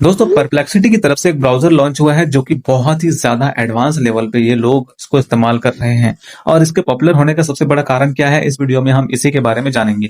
दोस्तों परप्लेक्सिटी की तरफ से एक ब्राउजर लॉन्च हुआ है जो कि बहुत ही ज्यादा एडवांस लेवल पे ये लोग इसको इस्तेमाल कर रहे हैं। और इसके पॉपुलर होने का सबसे बड़ा कारण क्या है, इस वीडियो में हम इसी के बारे में जानेंगे।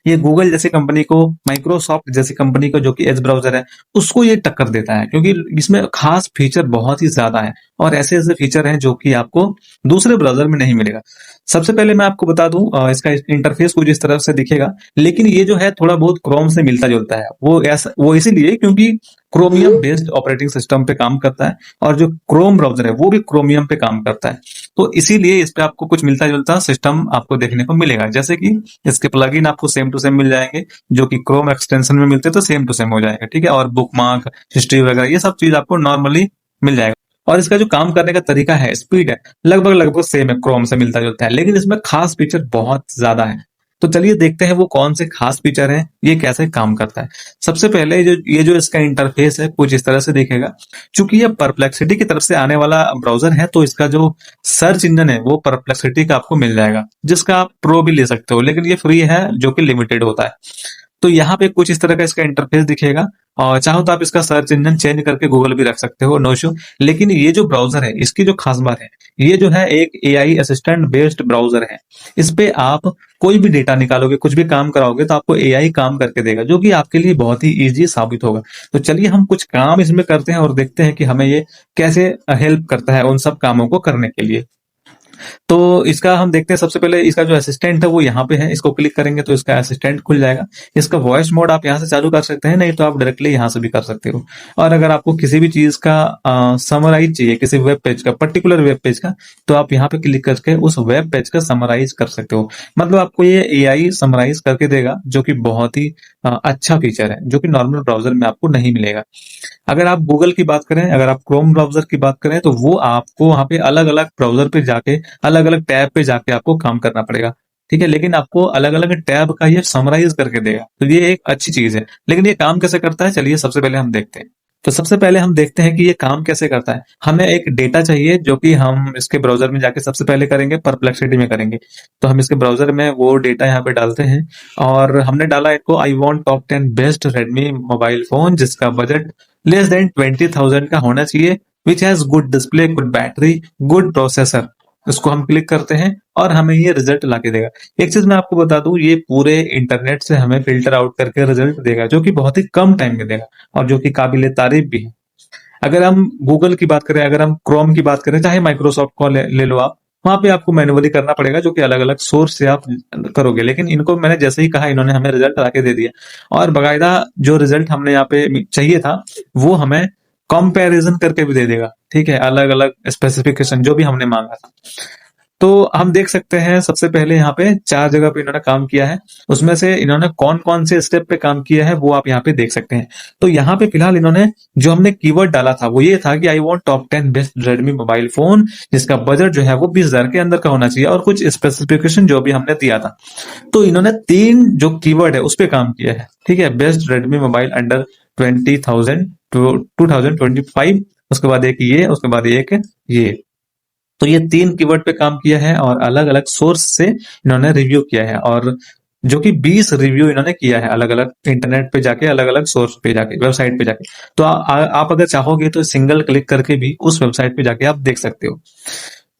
ये गूगल जैसी कंपनी को, माइक्रोसॉफ्ट जैसी कंपनी को जो कि एज ब्राउजर है, उसको ये टक्कर देता है क्योंकि इसमें खास फीचर बहुत ही ज्यादा है और ऐसे ऐसे फीचर हैं जो कि आपको दूसरे ब्राउजर में नहीं मिलेगा। सबसे पहले मैं आपको बता दूं, इसका इंटरफेस कुछ इस तरह से दिखेगा, लेकिन ये जो है थोड़ा बहुत क्रोम से मिलता जुलता है। वो इसीलिए क्योंकि क्रोमियम बेस्ड ऑपरेटिंग सिस्टम पे काम करता है और जो क्रोम ब्राउजर है वो भी क्रोमियम पे काम करता है। तो इसीलिए इस पे आपको कुछ मिलता जुलता सिस्टम आपको देखने को मिलेगा, जैसे कि इसके प्लगइन आपको सेम टू सेम मिल जाएंगे जो कि क्रोम एक्सटेंशन में मिलते हैं, तो सेम टू सेम हो जाएगा। ठीक है, और बुकमार्क, हिस्ट्री वगैरह ये सब चीज आपको नॉर्मली मिल जाएगा। और इसका जो काम करने का तरीका है, स्पीड है, लगभग लगभग सेम है, क्रोम से मिलता जुलता है, लेकिन इसमें खास फीचर बहुत ज्यादा है। तो चलिए देखते हैं वो कौन से खास फीचर हैं, ये कैसे काम करता है। सबसे पहले ये जो इसका इंटरफेस है कुछ इस तरह से दिखेगा। चूंकि ये परप्लेक्सिटी की तरफ से आने वाला ब्राउजर है, तो इसका जो सर्च इंजन है वो परप्लेक्सिटी का आपको मिल जाएगा, जिसका आप प्रो भी ले सकते हो, लेकिन ये फ्री है जो कि लिमिटेड होता है। तो यहाँ पे कुछ इस तरह का इसका इंटरफेस दिखेगा, और चाहो तो आप इसका सर्च इंजन चेंज करके गूगल भी रख सकते हो, नो इशू। लेकिन ये जो ब्राउजर है, इसकी जो खास बात है, ये जो है एक एआई असिस्टेंट बेस्ड ब्राउजर है। इस पे आप कोई भी डेटा निकालोगे, कुछ भी काम कराओगे, तो आपको एआई काम करके देगा, जो कि आपके लिए बहुत ही इजी साबित होगा। तो चलिए हम कुछ काम इसमें करते हैं और देखते हैं कि हमें ये कैसे हेल्प करता है उन सब कामों को करने के लिए। तो इसका हम देखते हैं। सबसे पहले इसका जो असिस्टेंट है वो यहाँ पे है, इसको क्लिक करेंगे तो इसका असिस्टेंट खुल जाएगा। इसका वॉइस मोड आप यहाँ से चालू कर सकते हैं, नहीं तो आप डायरेक्टली यहाँ से भी कर सकते हो। और अगर आपको किसी भी चीज का समराइज चाहिए, किसी वेब पेज का, पर्टिकुलर वेब पेज का, तो आप यहाँ पे क्लिक करके उस वेब पेज का समराइज कर सकते हो। मतलब आपको ये एआई समराइज करके देगा, जो कि बहुत ही अच्छा फीचर है, जो कि नॉर्मल ब्राउजर में आपको नहीं मिलेगा। अगर आप गूगल की बात करें, अगर आप क्रोम ब्राउजर की बात करें, तो वो आपको वहां पे अलग अलग ब्राउजर पे जाके, अलग अलग टैब पे जाके आपको काम करना पड़ेगा। ठीक है, लेकिन आपको अलग अलग टैब का ये समराइज करके देगा, तो ये एक अच्छी चीज है। लेकिन ये काम कैसे करता है, चलिए सबसे पहले हम देखते हैं। तो सबसे पहले हम देखते हैं कि ये काम कैसे करता है। हमें एक डेटा चाहिए जो कि हम इसके ब्राउजर में जाके सबसे पहले करेंगे, परप्लेक्सिटी में करेंगे। तो हम इसके ब्राउजर में वो डेटा यहाँ पे डालते हैं, और हमने डाला इसको I want top 10 best Redmi mobile phone जिसका बजट लेस देन 20,000 का होना चाहिए, which has good display, good battery, good processor. उसको हम क्लिक करते हैं और हमें ये रिजल्ट लाके देगा। एक चीज मैं आपको बता दूं, ये पूरे इंटरनेट से हमें फिल्टर आउट करके रिजल्ट देगा, जो कि बहुत ही कम टाइम में देगा और जो कि काबिले तारीफ भी है। अगर हम गूगल की बात करें, अगर हम क्रोम की बात करें, चाहे माइक्रोसॉफ्ट को ले लो आप, वहां पे आपको मैन्युअली करना पड़ेगा, जो कि अलग अलग सोर्स से आप करोगे। लेकिन इनको मैंने जैसे ही कहा, इन्होंने हमें रिजल्ट लाके दे दिया, और बाकायदा जो रिजल्ट हमने यहाँ पे चाहिए था वो हमें कंपैरिजन करके भी दे देगा। ठीक है, अलग अलग स्पेसिफिकेशन जो भी हमने मांगा था। तो हम देख सकते हैं सबसे पहले यहाँ पे 4 जगह पे इन्होंने काम किया है। उसमें से इन्होंने कौन कौन से स्टेप पे काम किया है वो आप यहाँ पे देख सकते हैं। तो यहाँ पे फिलहाल इन्होंने जो हमने कीवर्ड डाला था वो ये था कि I want top 10 best Redmi mobile phone जिसका बजट जो है वो 20,000 के अंदर का होना चाहिए, और कुछ स्पेसिफिकेशन जो भी हमने दिया था। तो इन्होंने 3 जो कीवर्ड है उस पे काम किया है। ठीक है, बेस्ट रेडमी मोबाइल अंडर 20,000 2025, उसके बाद एक ये, उसके बाद एक ये। तो ये 3 कीवर्ड पे काम किया है और अलग अलग सोर्स से इन्होंने रिव्यू किया है, और जो कि 20 रिव्यू इन्होंने किया है अलग अलग इंटरनेट पे जाके, अलग अलग सोर्स पे जाके, वेबसाइट पे जाके। तो आप अगर चाहोगे तो सिंगल क्लिक करके भी उस वेबसाइट पे जाके आप देख सकते हो।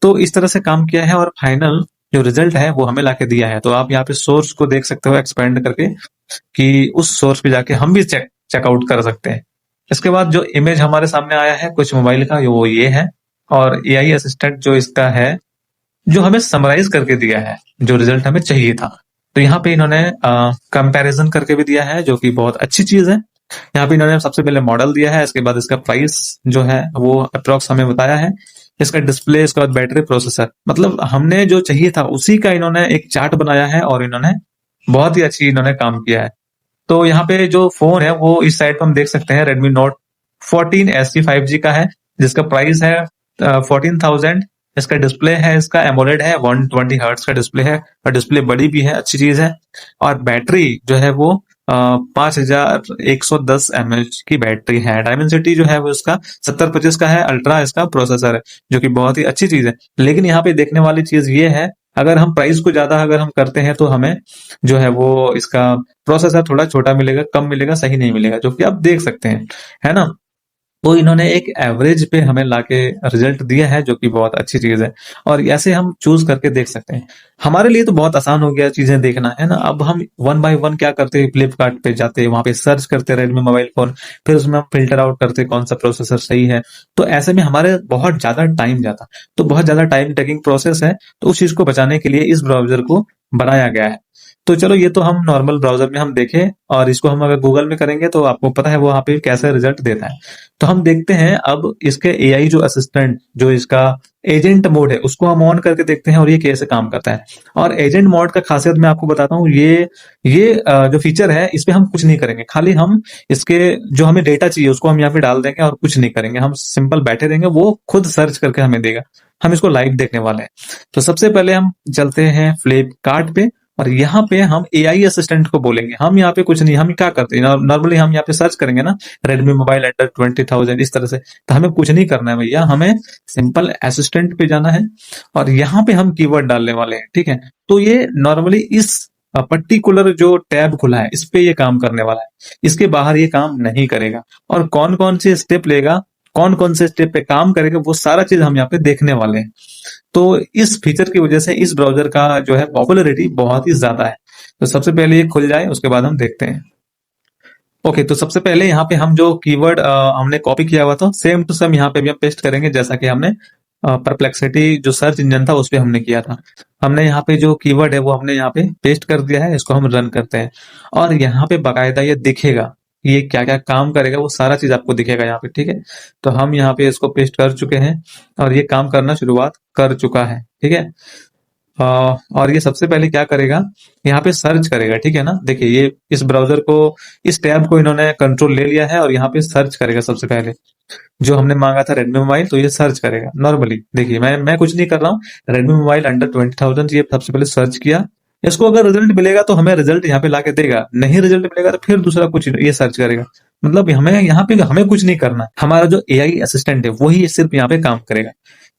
तो इस तरह से काम किया है, और फाइनल जो रिजल्ट है वो हमें लाके दिया है। तो आप यहाँ पे सोर्स को देख सकते हो एक्सपेंड करके, कि उस सोर्स पे जाके हम भी चेकआउट कर सकते हैं। इसके बाद जो इमेज हमारे सामने आया है कुछ मोबाइल का, वो ये है। और एआई असिस्टेंट जो इसका है, जो हमें समराइज करके दिया है जो रिजल्ट हमें चाहिए था। तो यहाँ पे इन्होंने कंपैरिजन करके भी दिया है, जो कि बहुत अच्छी चीज है। यहाँ पे इन्होंने सबसे पहले मॉडल दिया है, इसके बाद इसका प्राइस जो है वो अप्रोक्स हमें बताया है, इसका डिस्प्ले, इसके बाद बैटरी, प्रोसेसर। मतलब हमने जो चाहिए था उसी का इन्होंने एक चार्ट बनाया है, और इन्होंने बहुत ही अच्छी इन्होंने काम किया है। तो यहाँ पे जो फोन है वो इस साइड पर हम देख सकते हैं, रेडमी नोट 14 SE 5G का है, जिसका प्राइस है 14,000। इसका डिस्प्ले है, इसका एमोलेड है, 120 हर्ट्ज का डिस्प्ले है, और डिस्प्ले बड़ी भी है, अच्छी चीज है। और बैटरी जो है वो 5110 mAh की बैटरी है। डायमेंसिटी जो है वो इसका 7025 का है। अल्ट्रा इसका प्रोसेसर है, जो कि बहुत ही अच्छी चीज है। लेकिन यहाँ पे देखने वाली चीज ये है अगर हम प्राइस को ज्यादा अगर हम करते हैं तो हमें जो है वो इसका प्रोसेसर थोड़ा छोटा मिलेगा, कम मिलेगा, सही नहीं मिलेगा, जो कि आप देख सकते हैं, है ना। तो इन्होंने एक एवरेज पे हमें लाके रिजल्ट दिया है, जो कि बहुत अच्छी चीज है। और ऐसे हम चूज करके देख सकते हैं। हमारे लिए तो बहुत आसान हो गया चीजें देखना, है ना। अब हम वन बाय वन क्या करते हैं, फ्लिपकार्ट पे जाते हैं, वहां पे सर्च करते हैं रेडमी मोबाइल फोन, फिर उसमें हम फिल्टर आउट करते हैं कौन सा प्रोसेसर सही है। तो ऐसे में हमारे बहुत ज्यादा टाइम जाता, तो बहुत ज्यादा टाइम टेकिंग प्रोसेस है। तो उस चीज को बचाने के लिए इस ब्राउजर को बनाया गया है। तो चलो, ये तो हम नॉर्मल ब्राउजर में हम देखें, और इसको हम अगर गूगल में करेंगे तो आपको पता है वो वहां पे कैसे रिजल्ट देता है। तो हम देखते हैं अब इसके एआई जो असिस्टेंट, जो इसका एजेंट मोड है, उसको हम ऑन करके देखते हैं और ये कैसे काम करता है। और एजेंट मोड का खासियत मैं आपको बताता हूँ, ये जो फीचर है, इस पे हम कुछ नहीं करेंगे, खाली हम इसके जो हमें डेटा चाहिए उसको हम यहाँ पे डाल देंगे और कुछ नहीं करेंगे, हम सिंपल बैठे रहेंगे, वो खुद सर्च करके हमें देगा। हम इसको लाइव देखने वाले हैं। तो सबसे पहले हम चलते हैं फ्लिपकार्ट पे, और यहाँ पे हम एआई असिस्टेंट को बोलेंगे। हम यहाँ पे कुछ नहीं, हम क्या करते हैं नॉर्मली, हम यहाँ पे सर्च करेंगे ना, रेडमी मोबाइल अंडर 20,000 इस तरह से, तो हमें कुछ नहीं करना है भैया, हमें सिंपल असिस्टेंट पे जाना है और यहाँ पे हम कीवर्ड डालने वाले हैं, ठीक है। तो ये नॉर्मली इस पर्टिकुलर जो टैब खुला है इस पे ये काम करने वाला है, इसके बाहर ये काम नहीं करेगा। और कौन कौन से स्टेप लेगा, कौन कौन से स्टेप पे काम करेगा, वो सारा चीज हम यहाँ पे देखने वाले हैं। तो इस फीचर की वजह से इस ब्राउजर का जो है पॉपुलैरिटी बहुत ही ज्यादा है। तो सबसे पहले ये खुल जाए, उसके बाद हम देखते हैं। ओके, तो सबसे पहले यहाँ पे हम जो कीवर्ड हमने कॉपी किया हुआ था, सेम टू सेम यहाँ पे भी हम पेस्ट करेंगे, जैसा कि हमने परप्लेक्सिटी जो सर्च इंजन था उस पे हमने किया था। हमने यहाँ पे जो कीवर्ड है वो हमने यहाँ पे पेस्ट कर दिया है, इसको हम रन करते हैं और यहाँ पे बाकायदा ये दिखेगा, ये क्या क्या काम करेगा, वो सारा चीज आपको दिखेगा यहाँ पे, ठीक है। तो हम यहाँ पे इसको पेस्ट कर चुके हैं और ये काम करना शुरुआत कर चुका है, ठीक है। और ये सबसे पहले क्या करेगा, यहाँ पे सर्च करेगा, ठीक है ना। देखिए, ये इस ब्राउजर को, इस टैब को इन्होंने कंट्रोल ले लिया है और यहाँ पे सर्च करेगा सबसे पहले। जो हमने मांगा था रेडमी मोबाइल, तो ये सर्च करेगा नॉर्मली। देखिए, मैं कुछ नहीं कर रहा हूँ, रेडमी मोबाइल अंडर 20,000 ये सबसे पहले सर्च किया। इसको अगर रिजल्ट मिलेगा तो हमें रिजल्ट यहाँ पे लाके देगा, नहीं रिजल्ट मिलेगा तो फिर दूसरा कुछ ये सर्च करेगा। मतलब हमें यहाँ पे हमें कुछ नहीं करना, हमारा जो एआई असिस्टेंट है वही सिर्फ यहाँ पे काम करेगा।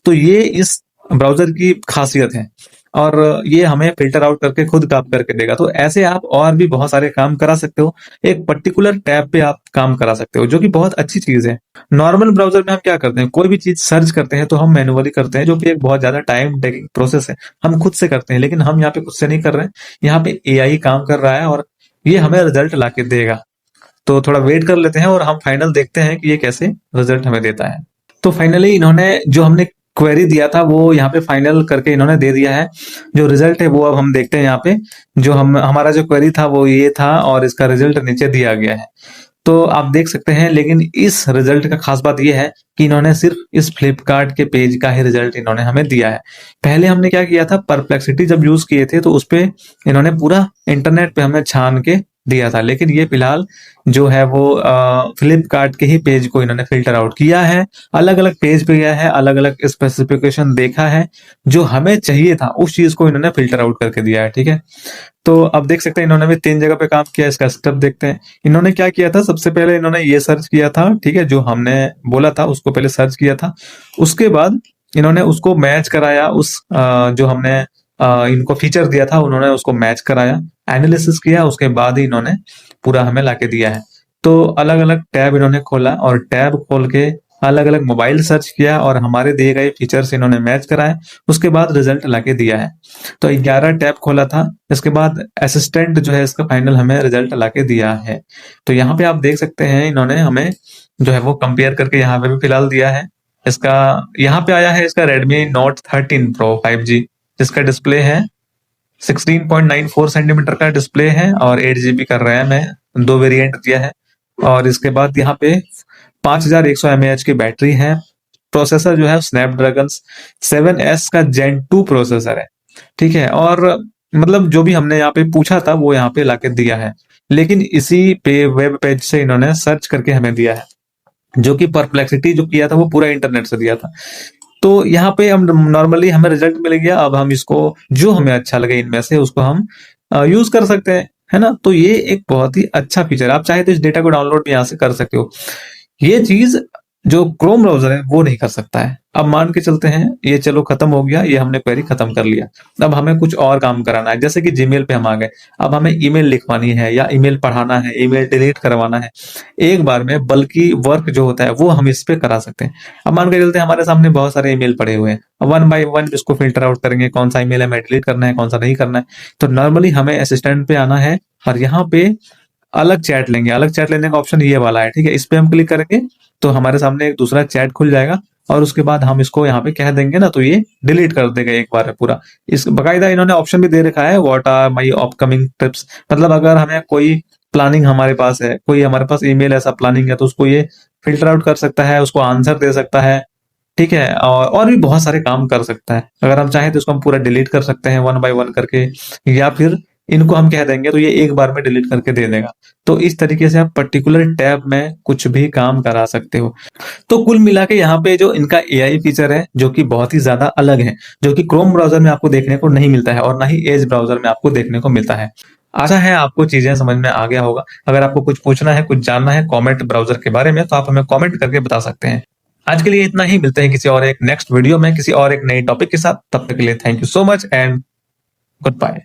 तो ये इस ब्राउजर की खासियत है, और ये हमें फिल्टर आउट करके खुद काम करके देगा। तो ऐसे आप और भी बहुत सारे काम करा सकते हो, एक पर्टिकुलर टैब पे आप काम करा सकते हो, जो कि बहुत अच्छी चीज है। नॉर्मल ब्राउजर में हम क्या करते हैं, कोई भी चीज सर्च करते हैं तो हम मैनुअली करते हैं, जो कि एक बहुत ज्यादा टाइम टेकिंग प्रोसेस है, हम खुद से करते हैं। लेकिन हम यहाँ पे खुद से नहीं कर रहे हैं, यहाँ पे एआई काम कर रहा है और ये हमें रिजल्ट ला के देगा। तो थोड़ा वेट कर लेते हैं और हम फाइनल देखते हैं कि ये कैसे रिजल्ट हमें देता है। तो फाइनली इन्होंने जो हमने क्वेरी दिया था वो यहाँ पे फाइनल करके इन्होंने दे दिया है। जो रिजल्ट है वो अब हम देखते हैं यहाँ पे। जो हमारा जो क्वेरी था वो ये था और इसका रिजल्ट नीचे दिया गया है, तो आप देख सकते हैं। लेकिन इस रिजल्ट का खास बात यह है कि इन्होंने सिर्फ इस फ्लिपकार्ट के पेज का ही रिजल्ट इन्होंने हमें दिया है। पहले हमने क्या किया था, परप्लेक्सिटी जब यूज किए थे तो उस पे इन्होंने पूरा इंटरनेट पे हमें छान के दिया था। लेकिन ये फिलहाल जो है वो फ्लिपकार्ट के ही पेज को इन्होंने फिल्टर आउट किया है, अलग अलग पेज पे गया है, अलग अलग स्पेसिफिकेशन देखा है, जो हमें चाहिए था उस चीज को इन्होंने फिल्टर आउट करके दिया है, ठीक है। तो अब देख सकते हैं इन्होंने भी 3 जगह पे काम किया, इसका स्टेप देखते हैं। इन्होंने क्या किया था, सबसे पहले इन्होंने ये सर्च किया था, ठीक है, जो हमने बोला था उसको पहले सर्च किया था। उसके बाद इन्होंने उसको मैच कराया, उस जो हमने इनको फीचर दिया था उन्होंने उसको मैच कराया, एनालिसिस किया, उसके बाद ही इन्होंने पूरा हमें लाके दिया है। तो अलग अलग टैब इन्होंने खोला और टैब खोल के अलग अलग मोबाइल सर्च किया और हमारे दिए गए फीचर्स इन्होंने मैच कराए, उसके बाद रिजल्ट लाके दिया है। तो 11 टैब खोला था, इसके बाद असिस्टेंट जो है इसका फाइनल हमें रिजल्ट लाके दिया है। तो यहाँ पे आप देख सकते हैं इन्होंने हमें जो है वो कंपेयर करके यहाँ पे भी फिलहाल दिया है। इसका यहाँ पे आया है इसका Redmi Note 13 Pro 5G, जिसका डिस्प्ले है 16.94 सेंटीमीटर का डिस्प्ले है और 8 GB का रैम है, 2 वेरिएंट दिया है। और इसके बाद यहाँ पे 5100 mAh की बैटरी है। प्रोसेसर जो है स्नैपड्रैगन 7S का Gen 2 प्रोसेसर है, ठीक है। और मतलब जो भी हमने यहाँ पे पूछा था वो यहाँ पे लाके दिया है, लेकिन इसी पे वेब पेज से इन्होंने सर्च करके हमें दिया है, जो कि परप्लेक्सिटी जो किया था वो पूरा इंटरनेट से दिया था। तो यहाँ पे हम नॉर्मली हमें रिजल्ट मिल गया, अब हम इसको जो हमें अच्छा लगे इनमें से उसको हम यूज कर सकते हैं, है ना। तो ये एक बहुत ही अच्छा फीचर है, आप चाहे तो इस डेटा को डाउनलोड भी यहाँ से कर सकते हो। ये चीज जो क्रोम ब्राउज़र है वो नहीं कर सकता है। अब मान के चलते हैं ये चलो खत्म हो गया, ये हमने क्वेरी खत्म कर लिया। अब हमें कुछ और काम कराना है, जैसे कि जीमेल पे हम आ गए। अब हमें ईमेल लिखवानी है या ईमेल पढ़ाना है, ईमेल डिलीट करवाना है एक बार में, बल्कि वर्क जो होता है वो हम इस पे करा सकते हैं। अब मान के चलते हैं हमारे सामने बहुत सारे ईमेल पड़े हुए हैं, वन बाय वन इसको फ़िल्टर आउट करेंगे, कौन सा ईमेल हमें डिलीट करना है, कौन सा नहीं करना है। तो नॉर्मली हमें असिस्टेंट पे आना है और यहाँ पे अलग चैट लेंगे। अलग चैट लेने का ऑप्शन ये वाला है, ठीक है? इस पे हम क्लिक करेंगे तो हमारे सामने एक दूसरा चैट खुल जाएगा और उसके बाद हम इसको यहाँ पे कह देंगे ना तो ये डिलीट कर देगा एक बार में पूरा। इस बकायदा इन्होंने ऑप्शन भी दे रखा है, what are my upcoming trips. मतलब अगर हमें कोई प्लानिंग हमारे पास है, कोई हमारे पास ईमेल ऐसा प्लानिंग है तो उसको ये फिल्टर आउट कर सकता है, उसको आंसर दे सकता है, ठीक है? और भी बहुत सारे काम कर सकता है। अगर हम चाहें तो इसको हम पूरा डिलीट कर सकते हैं वन बाय वन करके, या फिर इनको हम कह देंगे तो ये एक बार में डिलीट करके दे देगा। तो इस तरीके से आप पर्टिकुलर टैब में कुछ भी काम करा सकते हो। तो कुल मिला के यहाँ पे जो इनका एआई फीचर है जो कि बहुत ही ज्यादा अलग है, जो कि क्रोम ब्राउजर में आपको देखने को नहीं मिलता है और ना ही एज ब्राउजर में आपको देखने को मिलता है। आशा है आपको चीजें समझ में आ गया होगा। अगर आपको कुछ पूछना है, कुछ जानना है कमेंट ब्राउजर के बारे में, तो आप हमें कमेंट करके बता सकते हैं। आज के लिए इतना ही, मिलते हैं किसी और एक नेक्स्ट वीडियो में किसी और एक नई टॉपिक के साथ। तब तक के लिए thank you so much and good bye.